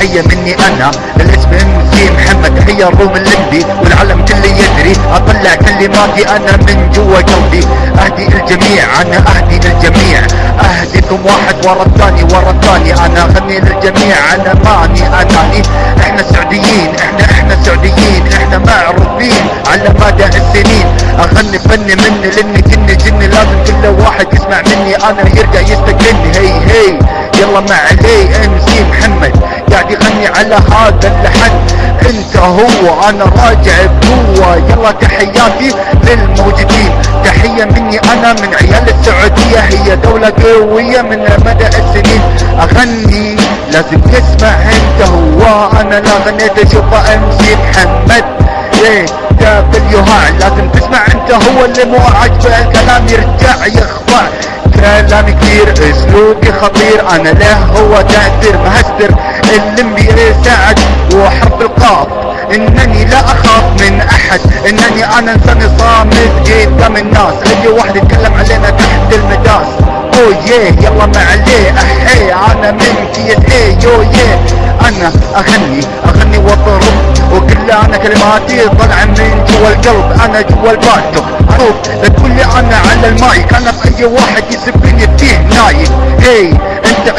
تحية مني انا الاسم MC محمد، تحية الروم اللمبي والعالم كله يدري، اطلع كلماتي انا من جوا قلبي، اهدي الجميع انا اهدي للجميع، اهديكم واحد ورا الثاني ورا الثاني، انا اغني للجميع انا ماني اناني، احنا سعوديين احنا سعوديين، احنا معروفين على مدى السنين، اغني فني مني لاني جني لازم كل واحد يسمع مني انا يرجع يستقلني. هي يلا ما عليه MC محمد قاعد يغني على هذا اللحن، انت هو انا راجع بقوة، يلا تحياتي للموجودين، تحية مني انا من عيال السعودية، هي دولة قوية من مدى السنين، اغني لازم تسمع انت هو انا لا غنيت اشوفه MC محمد، ايه دبليوها لازم تسمع انت هو اللي مو عاجبه الكلام يرجع يخضع، كلامي كثير اسلوبي خطير انا له هو تأثير مهستر اللمبي ساعد وحرف القاف، انني لا اخاف من احد، انني انا انسان صامت قدام الناس، اي واحد يتكلم علينا تحت المداس، اوه يلا ما عليه احي انا من كيس يو انا اغني واضرب وكل انا كلماتي طالعه من جوا القلب، انا جوا الباتو معروف تقول لي انا على المايك، انا باي واحد يسبني فيه نايك،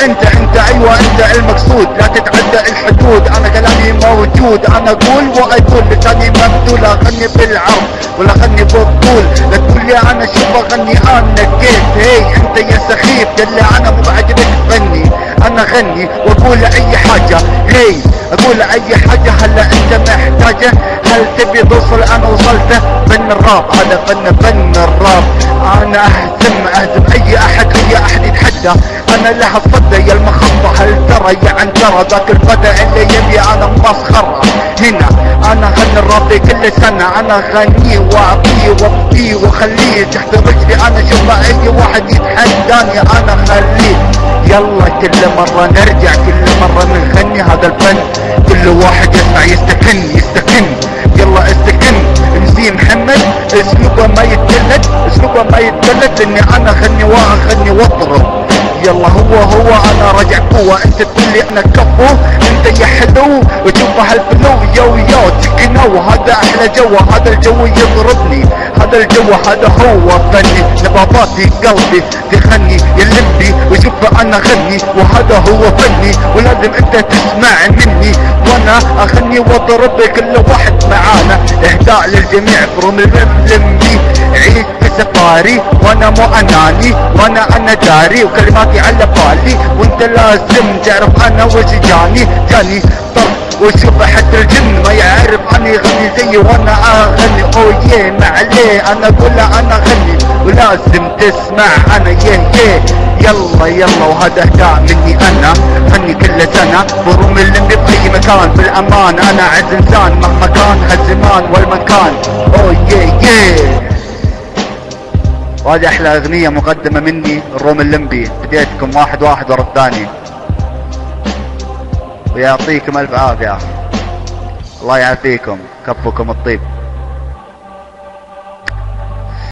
انت ايوه انت المقصود، لا تتعدى الحدود، انا كلامي موجود، انا اقول واقول لساني مبذول، اغني بالعرض ولا اغني بالطول، لا تقول لي انا شوف اغني انا كيف، انت يا سخيف قال لي انا مو بعجبك تغني، انا اغني واقول اي حاجه، اقول اي حاجه هلا انت محتاجه، هل تبي توصل انا وصلته، فن الراب هذا فن الراب، انا اهزم اي احد يتحدى، انا لها الصدى يا المخطة، هل ترى يا عنترة ذاك الفتى اللي يبي انا مسخرة، هنا انا غني الراب كل سنة، انا غنيه واعطيه وابكيه واخليه تحت رجلي، انا شوف اي واحد يتحداني انا خليه، يلا كل مرة نرجع كل مرة نغني هذا الفن، كل واحد يسمع يستكن يلا استكن، MC محمد اسلوبه ما يتجلد اني انا اغني واضرب، يلا هو انا راجع قوة، انت تقول لي انا كفو، انت يا حلو وشوف هالفلو يو تكنو، هذا احلى جو، هذا الجو يضربني، هذا الجو هذا هو فني، نبضاتي قلبي تغني يلبي وشوف انا غني، وهذا هو فني ولازم انت تسمع مني، وانا اغني واضرب كل واحد معانا، اهداء للجميع فروم اللمبي، عيد سفاري وانا مو اناني، وانا داري وكلماتي على بالي، وانت لازم تعرف انا وش جاني طرف، وشوف حتى الجن ما يعرف عني يغني زيي، وانا اغني اوه ما عليه انا اقول انا اغني، ولازم تسمع انا يلا وهذا اهداء مني انا، غني كل سنة بروم اللمبي باي مكان بالامان، انا عز انسان مهما كان هالزمان والمكان، اوه وهذه احلى اغنية مقدمة مني الروم اللمبي، بديتكم واحد ورا الثاني، ويعطيكم الف عافية، الله يعافيكم كفكم الطيب.